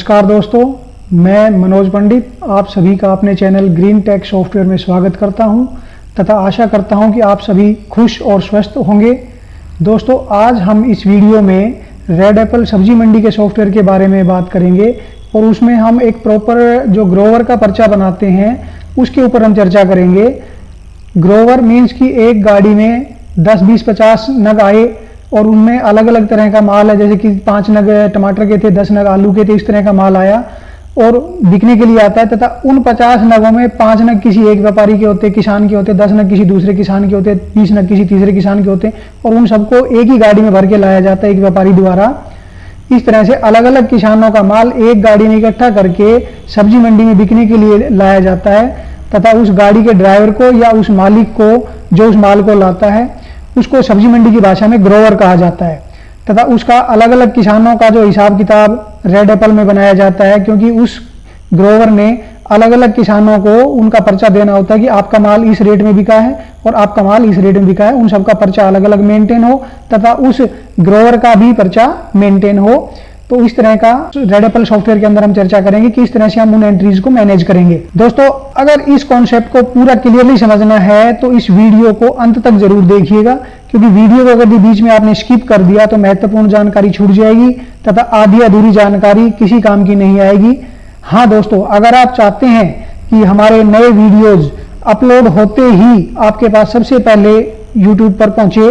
नमस्कार दोस्तों, मैं मनोज पंडित आप सभी का अपने चैनल ग्रीन टेक सॉफ्टवेयर में स्वागत करता हूं तथा आशा करता हूं कि आप सभी खुश और स्वस्थ होंगे। दोस्तों, आज हम इस वीडियो में रेड एप्पल सब्जी मंडी के सॉफ्टवेयर के बारे में बात करेंगे और उसमें हम एक प्रॉपर जो ग्रोवर का पर्चा बनाते हैं उसके ऊपर हम चर्चा करेंगे। ग्रोवर मीन्स कि एक गाड़ी में 10, 20, 50 नग आए और उनमें अलग अलग तरह का माल है, जैसे कि 5 नग टमाटर के थे, 10 नग आलू के थे, इस तरह का माल आया और बिकने के लिए आता है तथा उन 50 नगों में 5 नग किसी एक व्यापारी के होते, किसान के होते, 10 नग किसी दूसरे किसान के होते, 20 नग किसी तीसरे किसान के होते और उन सबको एक ही गाड़ी में भर के लाया जाता है एक व्यापारी द्वारा। इस तरह से अलग अलग किसानों का माल एक गाड़ी में इकट्ठा करके सब्जी मंडी में बिकने के लिए लाया जाता है तथा उस गाड़ी के ड्राइवर को या उस मालिक को जो उस माल को लाता है उसको सब्जी मंडी की भाषा में ग्रोवर कहा जाता है तथा उसका अलग अलग किसानों का जो हिसाब किताब रेड एप्पल में बनाया जाता है, क्योंकि उस ग्रोवर ने अलग अलग किसानों को उनका पर्चा देना होता है कि आपका माल इस रेट में बिका है और आपका माल इस रेट में बिका है। उन सबका पर्चा अलग अलग मेंटेन हो तथा उस ग्रोवर का भी पर्चा मेंटेन हो। तो इस तरह का रेड एप्पल सॉफ्टवेयर के अंदर हम चर्चा करेंगे कि इस तरह से हम उन एंट्रीज को मैनेज करेंगे। दोस्तों, अगर इस कॉन्सेप्ट को पूरा क्लियरली समझना है तो इस वीडियो को अंत तक जरूर देखिएगा, क्योंकि वीडियो को अगर बीच में आपने स्किप कर दिया तो महत्वपूर्ण जानकारी छूट जाएगी तथा आधी अधूरी जानकारी किसी काम की नहीं आएगी। हाँ दोस्तों, अगर आप चाहते हैं कि हमारे नए वीडियोज अपलोड होते ही आपके पास सबसे पहले यूट्यूब पर पहुंचे,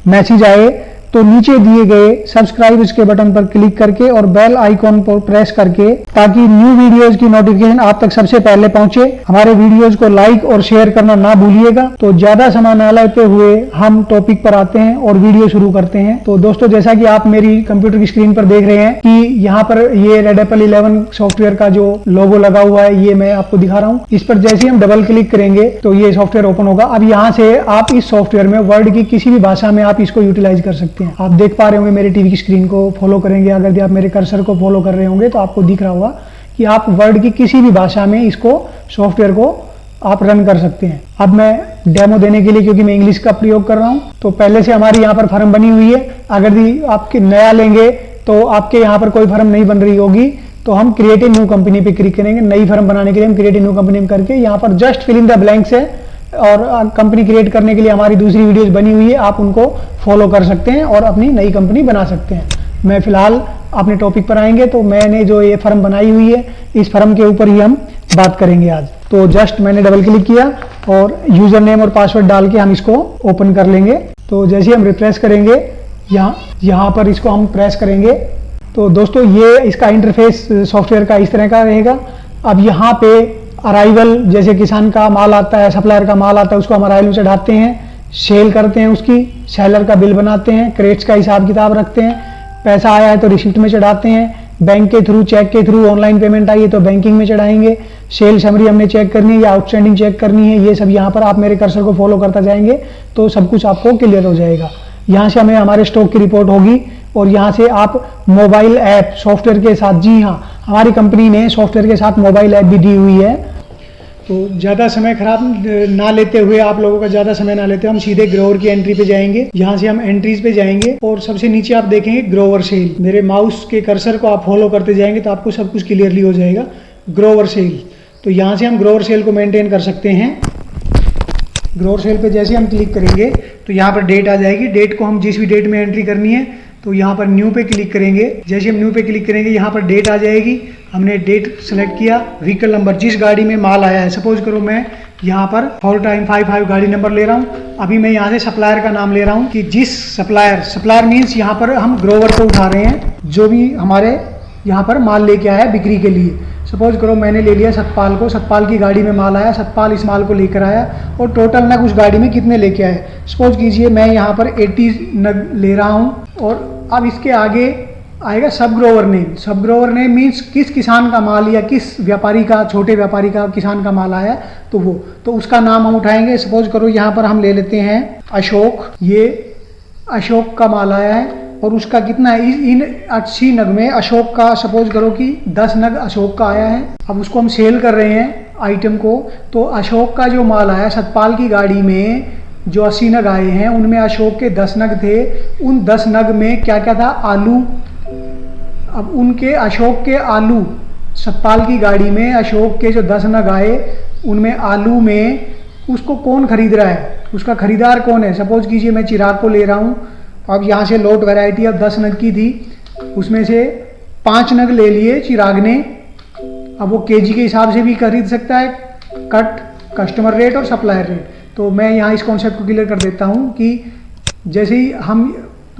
मैसेज आए, तो नीचे दिए गए सब्सक्राइब के बटन पर क्लिक करके और बेल आइकॉन पर प्रेस करके, ताकि न्यू वीडियोज की नोटिफिकेशन आप तक सबसे पहले पहुंचे। हमारे वीडियोज को लाइक और शेयर करना ना भूलिएगा। तो ज्यादा समय न लेते हुए हम टॉपिक पर आते हैं और वीडियो शुरू करते हैं। तो दोस्तों, जैसा कि आप मेरी कंप्यूटर की स्क्रीन पर देख रहे हैं कि यहाँ पर ये रेड एप्पल 11 सॉफ्टवेयर का जो लोगो लगा हुआ है ये मैं आपको दिखा रहा हूँ। इस पर जैसे हम डबल क्लिक करेंगे तो ये सॉफ्टवेयर ओपन होगा। अब यहाँ से आप इस सॉफ्टवेयर में वर्ड की किसी भी भाषा में आप इसको यूटिलाइज कर सकते हैं। आप देख पा रहे होंगे मेरे टीवी की स्क्रीन को फॉलो करेंगे, अगर आप मेरे कर्सर को फॉलो कर रहे होंगे तो आपको दिख रहा होगा कि आप वर्ड की किसी भी भाषा में इसको सॉफ्टवेयर को आप रन कर सकते हैं। अब मैं डेमो देने के लिए, क्योंकि मैं इंग्लिश का प्रयोग कर रहा हूं, तो पहले से हमारी यहाँ पर फर्म बनी हुई है। अगर भी आपके नया लेंगे तो आपके यहाँ पर कोई फर्म नहीं बन रही होगी तो हम क्रिएट ए न्यू कंपनी पे क्लिक करेंगे। नई फर्म बनाने के लिए हम क्रिएट ए न्यू कंपनी करके यहाँ पर just fill in the blanks है और कंपनी क्रिएट करने के लिए हमारी दूसरी वीडियोस बनी हुई है, आप उनको फॉलो कर सकते हैं और अपनी नई कंपनी बना सकते हैं। मैं फिलहाल अपने टॉपिक पर आएंगे तो मैंने जो ये फर्म बनाई हुई है इस फर्म के ऊपर ही हम बात करेंगे आज। तो जस्ट मैंने डबल क्लिक किया और यूजर नेम और पासवर्ड डाल के हम इसको ओपन कर लेंगे। तो जैसे हम रिफ्रेश करेंगे यहाँ पर इसको हम प्रेस करेंगे तो दोस्तों ये इसका इंटरफेस सॉफ्टवेयर का इस तरह का रहेगा। अब यहाँ पे अराइवल, जैसे किसान का माल आता है, सप्लायर का माल आता है, उसको हम अराइवल में चढ़ाते हैं, सेल करते हैं, उसकी सेलर का बिल बनाते हैं, क्रेडिट्स का हिसाब किताब रखते हैं, पैसा आया है तो रिसिप्ट में चढ़ाते हैं, बैंक के थ्रू, चेक के थ्रू ऑनलाइन पेमेंट आई है तो बैंकिंग में चढ़ाएंगे, सेल समरी हमने चेक करनी है या आउटस्टैंडिंग चेक करनी है, ये सब यहाँ पर आप मेरे कर्सर को फॉलो करता जाएंगे तो सब कुछ आपको क्लियर हो जाएगा। यहाँ से हमें हमारे स्टॉक की रिपोर्ट होगी और यहाँ से आप मोबाइल ऐप सॉफ्टवेयर के साथ, जी हाँ, हमारी कंपनी ने सॉफ्टवेयर के साथ मोबाइल ऐप भी दी हुई है। तो ज़्यादा समय खराब ना लेते हुए, आप लोगों का ज़्यादा समय ना लेते हुए हम सीधे ग्रोवर की एंट्री पे जाएंगे। यहाँ से हम एंट्रीज पे जाएंगे और सबसे नीचे आप देखेंगे ग्रोवर सेल। मेरे माउस के कर्सर को आप फॉलो करते जाएंगे तो आपको सब कुछ क्लियरली हो जाएगा। ग्रोवर सेल, तो यहाँ से हम ग्रोवर सेल को मेंटेन कर सकते हैं। ग्रोवर सेल पे जैसे हम क्लिक करेंगे तो यहाँ पर डेट आ जाएगी। डेट को हम जिस भी डेट में एंट्री करनी है तो यहाँ पर न्यू पे क्लिक करेंगे। जैसे हम न्यू पे क्लिक करेंगे यहाँ पर डेट आ जाएगी। हमने डेट सेलेक्ट किया, व्हीकल नंबर, जिस गाड़ी में माल आया है, सपोज करो मैं यहाँ पर 4x55 गाड़ी नंबर ले रहा हूँ। अभी मैं यहाँ से सप्लायर का नाम ले रहा हूँ कि जिस सप्लायर मीन्स यहाँ पर हम ग्रोवर को उठा रहे हैं, जो भी हमारे यहाँ पर माल लेके आया है बिक्री के लिए। सपोज करो मैंने ले लिया सतपाल को, सतपाल की गाड़ी में माल आया, सतपाल इस माल को लेकर आया और टोटल नग उस गाड़ी में कितने लेके आए। सपोज कीजिए मैं यहाँ पर 80 नग ले रहा हूँ और अब इसके आगे आएगा सब ग्रोवर नेम। सब ग्रोवर नेम मीन्स किस किसान का माल या किस व्यापारी का, छोटे व्यापारी का, किसान का माल आया तो वो, तो उसका नाम हम उठाएंगे। सपोज करो यहाँ पर हम ले लेते हैं अशोक, ये अशोक का माल आया है और उसका कितना है, इन 80 नग में अशोक का, सपोज करो कि 10 नग अशोक का आया है। अब उसको हम सेल कर रहे हैं आइटम को, तो अशोक का जो माल आया सतपाल की गाड़ी में जो 80 नग आए हैं उनमें अशोक के 10 नग थे। उन 10 नग में क्या क्या था, आलू, अब उनके अशोक के आलू, सतपाल की गाड़ी में अशोक के जो 10 नग आए उनमें आलू में उसको कौन खरीद रहा है, उसका खरीदार कौन है। सपोज कीजिए मैं चिराग को ले रहा हूँ, अब यहाँ से लोट वैरायटी अब 10 नग की थी, उसमें से 5 नग ले लिए चिराग ने। अब वो केजी के हिसाब से भी खरीद सकता है, कट, कस्टमर रेट और सप्लायर रेट। तो मैं यहाँ इस कॉन्सेप्ट को क्लियर कर देता हूँ कि जैसे ही हम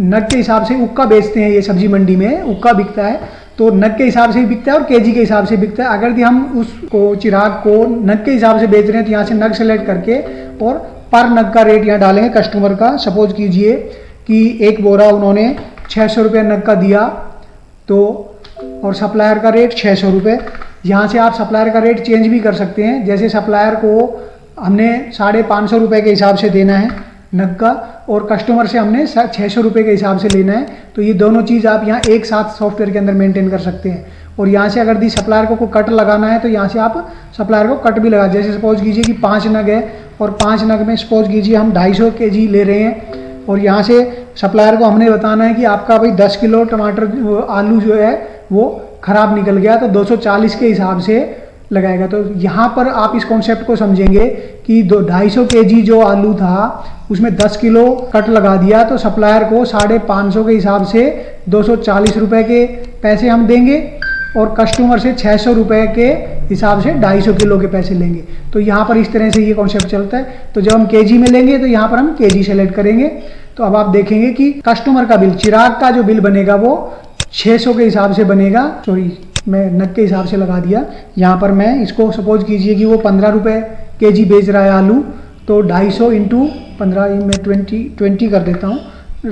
नग के हिसाब से उक्का बेचते हैं, ये सब्जी मंडी में उक्का बिकता है, तो नग के हिसाब से भी बिकता है और केजी के हिसाब से बिकता है। अगर हम उसको चिराग को नग के हिसाब से बेच रहे हैं तो यहाँ से नग सेलेक्ट करके और पर नग का रेट यहाँ डालेंगे कस्टमर का। सपोज कीजिए कि एक बोरा उन्होंने 600 रुपये नग का दिया, तो और सप्लायर का रेट 600 रुपये। यहाँ से आप सप्लायर का रेट चेंज भी कर सकते हैं। जैसे सप्लायर को हमने 550 रुपये के हिसाब से देना है नग का, और कस्टमर से हमने 600 रुपये के हिसाब से लेना है, तो ये दोनों चीज़ आप यहाँ एक साथ सॉफ्टवेयर के अंदर मेंटेन कर सकते हैं। और यहाँ से अगर दी सप्लायर को कट लगाना है तो यहाँ से आप सप्लायर को कट भी लगा, जैसे सपोज कीजिए कि 5 नग है और 5 नग में सपोज कीजिए हम 250 kg ले रहे हैं, और यहाँ से सप्लायर को हमने बताना है कि आपका भाई 10 किलो टमाटर आलू जो है वो ख़राब निकल गया, तो 240 के हिसाब से लगाएगा। तो यहाँ पर आप इस कॉन्सेप्ट को समझेंगे कि 250 kg जो आलू था उसमें 10 किलो कट लगा दिया, तो सप्लायर को 550 के हिसाब से 240 रुपये के पैसे हम देंगे और कस्टमर से 600 रुपये के हिसाब से 250 किलो के पैसे लेंगे। तो यहाँ पर इस तरह से ये कॉन्सेप्ट चलता है। तो जब हम केजी में लेंगे तो यहाँ पर हम केजी सेलेक्ट करेंगे, तो अब आप देखेंगे कि कस्टमर का बिल, चिराग का जो बिल बनेगा वो 600 के हिसाब से बनेगा। सॉरी, मैं नग के हिसाब से लगा दिया। यहाँ पर मैं इसको सपोज कीजिए कि वो 15 रुपये केजी बेच रहा है आलू, तो 250 इंटू 15 में 20 कर देता हूँ,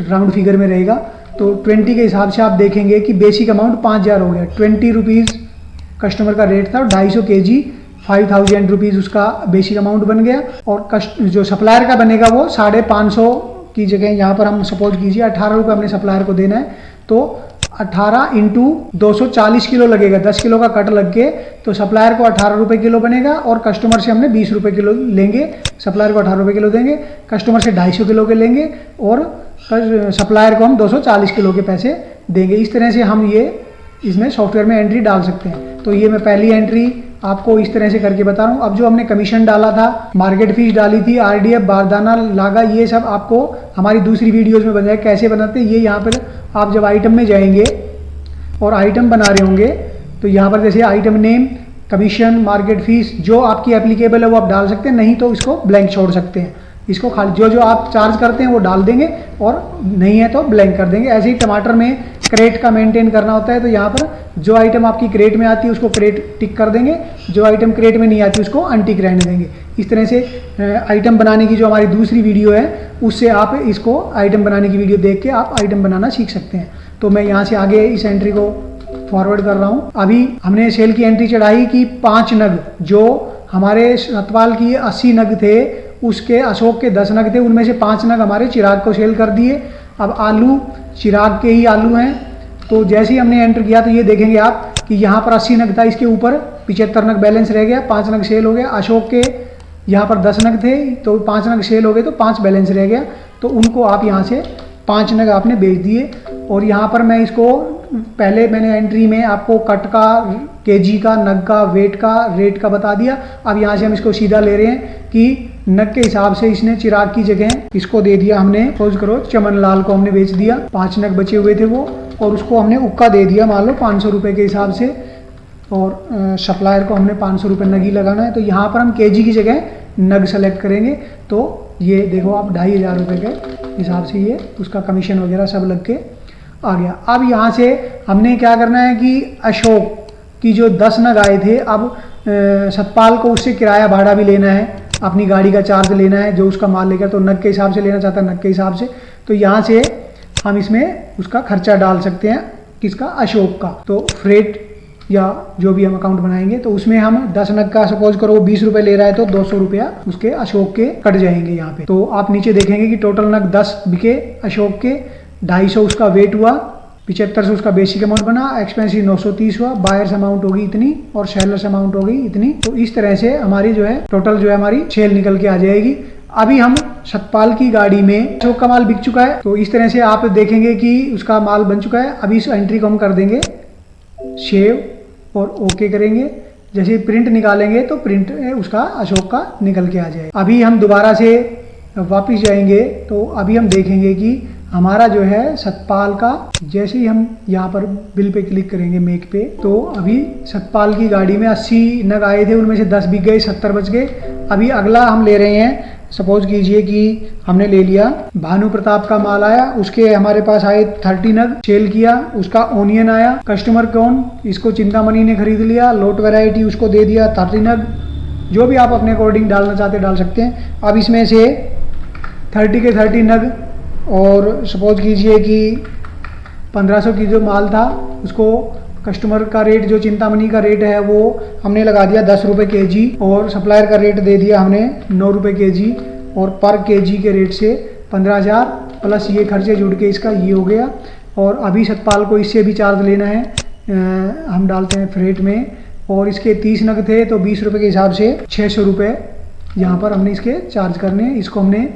राउंड फिगर में रहेगा। तो 20 के हिसाब से आप देखेंगे कि बेसिक अमाउंट 5000 हो गया। 20 रुपीज़ कस्टमर का रेट था और 250 kg 5000 रुपीज़ उसका बेसिक अमाउंट बन गया। और जो सप्लायर का बनेगा वो 550 की जगह यहाँ पर हम सपोज कीजिए 18 रुपये हमने सप्लायर को देना है, तो 18 इंटू 240 किलो लगेगा, 10 किलो का कट लग के, तो सप्लायर को 18 रुपये किलो बनेगा और कस्टमर से हमने 20 रुपये किलो लेंगे, सप्लायर को 18 रुपये किलो देंगे, कस्टमर से 250 किलो के लेंगे और सप्लायर को हम 240 किलो के पैसे देंगे। इस तरह से हम ये इसमें सॉफ्टवेयर में एंट्री डाल सकते हैं। तो ये मैं पहली एंट्री आपको इस तरह से करके बता रहा हूँ। अब जो हमने कमीशन डाला था, मार्केट फीस डाली थी, आरडीएफ, बारदाना, लागा, ये सब आपको हमारी दूसरी वीडियोस में बनाया कैसे बनाते हैं। ये यहाँ पर आप जब आइटम में जाएंगे और आइटम बना रहे होंगे तो यहाँ पर जैसे item name, commission, market fees जो आपकी एप्लीकेबल है वो आप डाल सकते हैं, नहीं तो इसको ब्लैंक छोड़ सकते हैं। इसको खाली जो जो आप चार्ज करते हैं वो डाल देंगे और नहीं है तो ब्लैंक कर देंगे। ऐसे ही टमाटर में क्रेट का मेंटेन करना होता है, तो यहाँ पर जो आइटम आपकी क्रेट में आती है उसको क्रेट टिक कर देंगे, जो आइटम क्रेट में नहीं आती उसको अनटिक रहने देंगे। इस तरह से आइटम बनाने की जो हमारी दूसरी वीडियो है उससे आप इसको आइटम बनाने की वीडियो देख के आप आइटम बनाना सीख सकते हैं। तो मैं यहाँ से आगे इस एंट्री को फॉरवर्ड कर रहा हूँ। अभी हमने सेल की एंट्री चढ़ाई कि 5 नग, जो हमारे सतपाल की 80 नग थे उसके अशोक के 10 नग थे, उनमें से 5 नग हमारे चिराग को सेल कर दिए। अब आलू चिराग के ही आलू हैं, तो जैसे ही हमने एंटर किया तो ये देखेंगे आप कि यहाँ पर 80 नग था, इसके ऊपर 75 नग बैलेंस रह गया, 5 नग सेल हो गया। अशोक के यहाँ पर 10 नग थे तो 5 नग सेल हो गए, तो 5 बैलेंस रह गया, तो उनको आप यहाँ से 5 नग आपने बेच दिए। और यहाँ पर मैं इसको पहले मैंने एंट्री में आपको कट का, केजी का, नग का, वेट का, रेट का बता दिया। अब यहाँ से हम इसको सीधा ले रहे हैं कि नग के हिसाब से इसने चिराग की जगह इसको दे दिया हमने, सपोज करो चमन लाल को हमने बेच दिया, 5 नग बचे हुए थे वो, और उसको हमने उक्का दे दिया मान लो 500 रुपये के हिसाब से, और सप्लायर को हमने 500 रुपये नग ही लगाना है। तो यहाँ पर हम केजी की जगह नग सेलेक्ट करेंगे, तो ये देखो आप 2500 रुपये के हिसाब से ये उसका कमीशन वगैरह सब लग के आ गया। अब यहाँ से हमने क्या करना है कि अशोक की जो 10 नग आए थे, अब सतपाल को उससे किराया भाड़ा भी लेना है, अपनी गाड़ी का चार्ज लेना है, जो उसका माल लेगा, तो नग के हिसाब से लेना चाहता है नग के हिसाब से। तो यहाँ से हम इसमें उसका खर्चा डाल सकते हैं, किसका, अशोक का। तो फ्रेट या जो भी हम अकाउंट बनाएंगे तो उसमें हम 10 नग का सपोज करो 20 रुपये ले रहा है तो 200 रुपया उसके अशोक के कट जाएंगे यहाँ पे। तो आप नीचे देखेंगे कि टोटल नग 10 बिके अशोक के, 250 उसका वेट हुआ, 75 उसका बेसिक अमाउंट बना, एक्सपेंसिव 930 हुआ, बायर्स अमाउंट होगी इतनी और सेलर्स अमाउंट होगी इतनी। तो इस तरह से हमारी जो है टोटल जो है हमारी सेल निकल के आ जाएगी। अभी हम सतपाल की गाड़ी में अशोक का माल बिक चुका है, तो इस तरह से आप देखेंगे कि उसका माल बन चुका है। अभी इस एंट्री को हम कर देंगे सेव और ओके करेंगे। जैसे ही प्रिंट निकालेंगे तो प्रिंट उसका अशोक का निकल के आ जाएगा। अभी हम दोबारा से वापस जाएंगे तो अभी हम देखेंगे कि हमारा जो है सतपाल का, जैसे ही हम यहाँ पर बिल पे क्लिक करेंगे मेक पे, तो अभी सतपाल की गाड़ी में 80 नग आए थे, उनमें से 10 बिक गए, 70 बच गए। अभी अगला हम ले रहे हैं, सपोज कीजिए कि हमने ले लिया भानु प्रताप का माल आया, उसके हमारे पास आए 30 नग, सेल किया, उसका ओनियन आया, कस्टमर कौन, इसको चिंतामणि ने खरीद लिया, लोट वैरायटी उसको दे दिया 30 नग। जो भी आप अपने अकॉर्डिंग डालना चाहते डाल सकते हैं। अब इसमें से 30 के 30 नग, और सपोज कीजिए कि 1500 की जो माल था उसको कस्टमर का रेट जो चिंतामणि का रेट है वो हमने लगा दिया 10 रुपये केजी, और सप्लायर का रेट दे दिया हमने 9 रुपये केजी, और पर केजी के रेट से 15,000 प्लस ये खर्चे जुड़ के इसका ये हो गया। और अभी सतपाल को इससे भी चार्ज लेना है, हम डालते हैं फ्रेट में, और इसके 30 नग थे तो 20 रुपये के हिसाब से 600 रुपये यहाँ पर हमने इसके चार्ज करने हैं। इसको हमने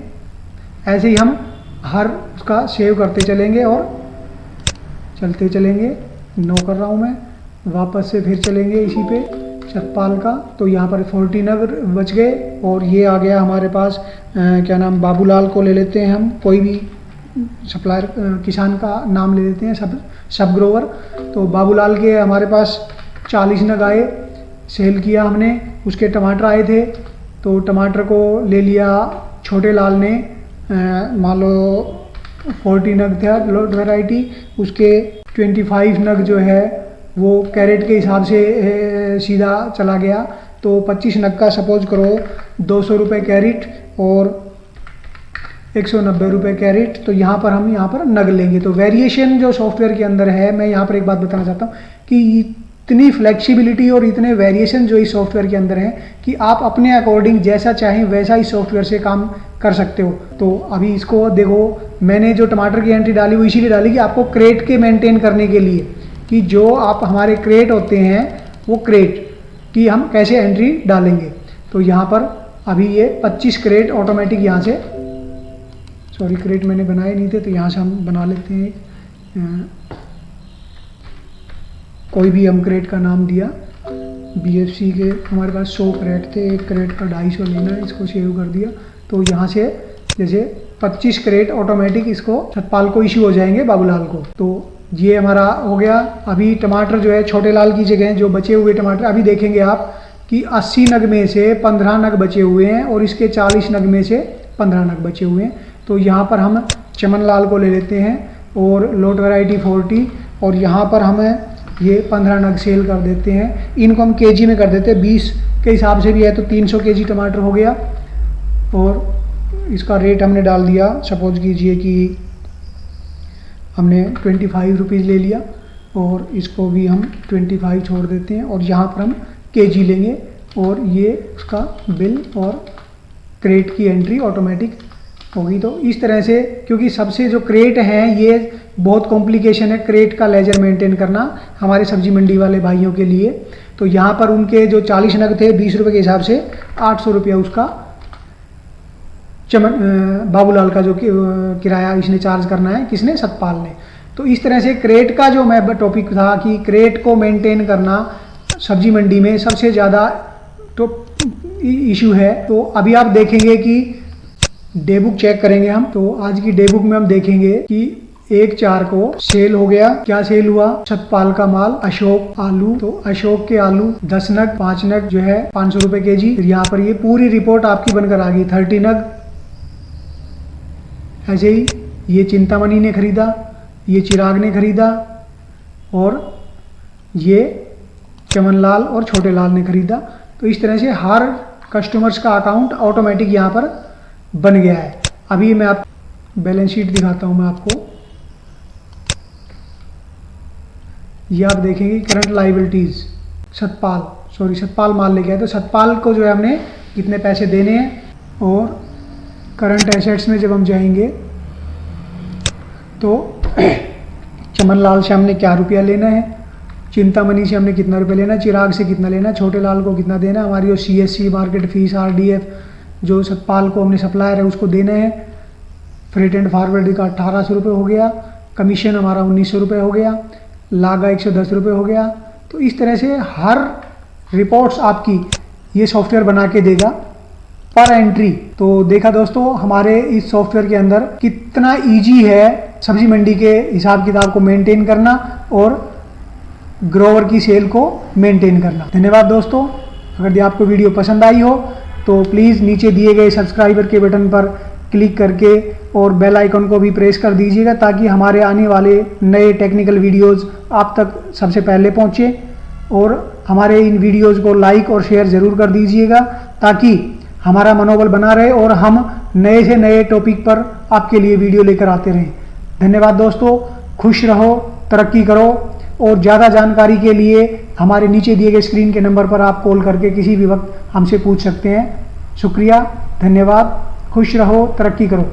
ऐसे ही हम हर उसका सेव करते चलेंगे और चलते चलेंगे। नो कर रहा हूँ मैं, वापस से फिर चलेंगे इसी पे सतपाल का, तो यहाँ पर 40 नग बच गए। और ये आ गया हमारे पास क्या नाम, बाबूलाल को ले लेते हैं हम, कोई भी सप्लायर किसान का नाम ले लेते हैं, सब ग्रोवर। तो बाबूलाल के हमारे पास 40 नग आए, सेल किया हमने। उसके टमाटर आए थे तो टमाटर को ले लिया छोटे लाल ने, मान लो 40 नग था लोट वैरायटी, उसके 25 नग जो है वो कैरेट के हिसाब से सीधा चला गया। तो 25 नग का सपोज करो 200 रुपये कैरेट और 190 रुपये कैरेट। तो यहाँ पर हम यहाँ पर नग लेंगे। तो वेरिएशन जो सॉफ्टवेयर के अंदर है, मैं यहाँ पर एक बात बताना चाहता हूँ कि इतनी फ्लेक्सिबिलिटी और इतने वेरिएशन जो इस सॉफ्टवेयर के अंदर है कि आप अपने अकॉर्डिंग जैसा चाहें वैसा इस सॉफ्टवेयर से काम कर सकते हो। तो अभी इसको देखो, मैंने जो टमाटर की एंट्री डाली वो इसीलिए डाली कि आपको क्रेट के मेंटेन करने के लिए, कि जो आप हमारे क्रेट होते हैं वो क्रेट की हम कैसे एंट्री डालेंगे। तो यहाँ पर अभी ये 25 क्रेट ऑटोमेटिक यहाँ से, सॉरी क्रेट मैंने बनाए नहीं थे तो यहाँ से हम बना लेते हैं। कोई भी हम क्रेट का नाम दिया, BFC के हमारे पास 100 क्रेट थे, एक क्रेट का 250 लेना है, इसको सेव कर दिया। तो यहाँ से जैसे 25 क्रेट ऑटोमेटिक इसको सतपाल को इश्यू हो जाएंगे, बाबूलाल को। तो ये हमारा हो गया। अभी टमाटर जो है छोटे लाल की जगह जो बचे हुए टमाटर, अभी देखेंगे आप कि 80 नग में से 15 नग बचे हुए हैं और इसके 40 नग में से 15 नग बचे हुए हैं। तो यहाँ पर हम चमन लाल को ले लेते हैं और लोट वैरायटी 40, और यहाँ पर हमें ये 15 नग सेल कर देते हैं। इनको हम केजी में कर देते हैं, 20 के हिसाब से भी है तो 300 केजी टमाटर हो गया। और इसका रेट हमने डाल दिया, सपोज कीजिए कि हमने 25 रुपीज़ ले लिया, और इसको भी हम 25 छोड़ देते हैं, और यहाँ पर हम केजी लेंगे, और ये उसका बिल और क्रेट की एंट्री ऑटोमेटिक होगी। तो इस तरह से, क्योंकि सबसे जो क्रेट हैं ये बहुत कॉम्प्लिकेशन है क्रेट का लेजर मेंटेन करना हमारे सब्जी मंडी वाले भाइयों के लिए। तो यहाँ पर उनके जो 40 नग थे 20 रुपये के हिसाब से 800 रुपया उसका बाबूलाल का जो किराया इसने चार्ज करना है, किसने, सतपाल ने। तो इस तरह से क्रेट का जो मैं टॉपिक था कि क्रेट को मेंटेन करना सब्जी मंडी में सबसे ज़्यादा तो इशू है। तो अभी आप देखेंगे कि डे बुक चेक करेंगे हम, तो आज की डे बुक में हम देखेंगे कि 1/4 को सेल हो गया। क्या सेल हुआ, सतपाल का माल, अशोक आलू। तो अशोक के आलू 10 नग, 5 नग जो है 500 रुपये केजी। फिर यहाँ पर ये पूरी रिपोर्ट आपकी बनकर आ गई, 30 नग। ऐसे ही ये चिंतामणि ने खरीदा, ये चिराग ने खरीदा, और ये चमनलाल और छोटे लाल ने खरीदा। तो इस तरह से हर कस्टमर्स का अकाउंट ऑटोमेटिक यहाँ पर बन गया है। अभी मैं आप बैलेंस शीट दिखाता हूँ मैं आपको। ये आप देखेंगे करंट लाइबिलिटीज सतपाल माल लेके आए, तो सतपाल को जो है हमने कितने पैसे देने हैं। और करंट एसेट्स में जब हम जाएंगे तो चमनलाल से हमने क्या रुपया लेना है, चिंतामणि से हमने कितना रुपया लेना, चिराग से कितना लेना, छोटे लाल को कितना देना, हमारी जो CSC मार्केट फीस, RDF जो सतपाल को हमने सप्लायर है उसको देना है। फ्रेट एंड फॉरवर्ड का 1800 रुपये हो गया, कमीशन हमारा 1900 रुपये हो गया। लागा 110 रुपये हो गया। तो इस तरह से हर रिपोर्ट्स आपकी ये सॉफ्टवेयर बना के देगा पर एंट्री। तो देखा दोस्तों हमारे इस सॉफ्टवेयर के अंदर कितना इजी है सब्जी मंडी के हिसाब किताब को मेंटेन करना और ग्रोवर की सेल को मेंटेन करना। धन्यवाद दोस्तों। अगर आपको वीडियो पसंद आई हो तो प्लीज़ नीचे दिए गए सब्सक्राइबर के बटन पर क्लिक करके और बेल आइकन को भी प्रेस कर दीजिएगा ताकि हमारे आने वाले नए टेक्निकल वीडियोस आप तक सबसे पहले पहुंचे। और हमारे इन वीडियोस को लाइक और शेयर ज़रूर कर दीजिएगा ताकि हमारा मनोबल बना रहे और हम नए से नए टॉपिक पर आपके लिए वीडियो लेकर आते रहें। धन्यवाद दोस्तों। खुश रहो, तरक्की करो और ज़्यादा जानकारी के लिए हमारे नीचे दिए गए स्क्रीन के नंबर पर आप कॉल करके किसी भी वक्त हमसे पूछ सकते हैं। शुक्रिया, धन्यवाद। खुश रहो, तरक्की करो।